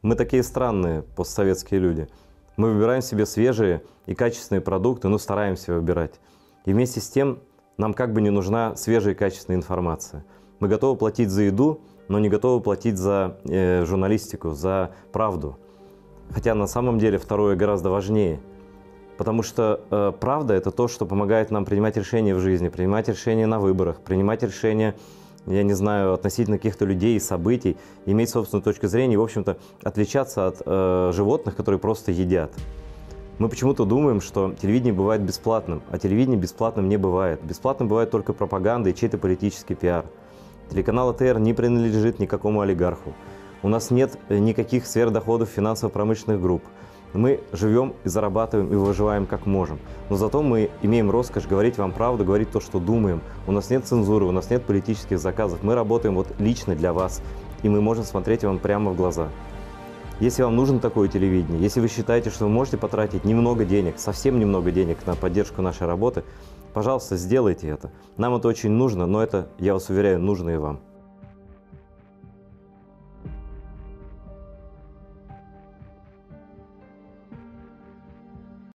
Мы такие странные постсоветские люди. Мы выбираем себе свежие и качественные продукты, ну стараемся выбирать. И вместе с тем нам как бы не нужна свежая и качественная информация. Мы готовы платить за еду, но не готовы платить за журналистику, за правду. Хотя на самом деле второе гораздо важнее. Потому что правда – это то, что помогает нам принимать решения в жизни, принимать решения на выборах, принимать решения, я не знаю, относительно каких-то людей и событий, иметь собственную точку зрения и, в общем-то, отличаться от животных, которые просто едят. Мы почему-то думаем, что телевидение бывает бесплатным, а телевидение бесплатным не бывает. Бесплатным бывает только пропаганда и чей-то политический пиар. Телеканал АТР не принадлежит никакому олигарху. У нас нет никаких сверхдоходов финансово-промышленных групп. Мы живем и зарабатываем и выживаем как можем. Но зато мы имеем роскошь говорить вам правду, говорить то, что думаем. У нас нет цензуры, у нас нет политических заказов. Мы работаем вот лично для вас, и мы можем смотреть вам прямо в глаза. Если вам нужно такое телевидение, если вы считаете, что вы можете потратить немного денег, совсем немного денег на поддержку нашей работы, пожалуйста, сделайте это. Нам это очень нужно, но это, я вас уверяю, нужно и вам.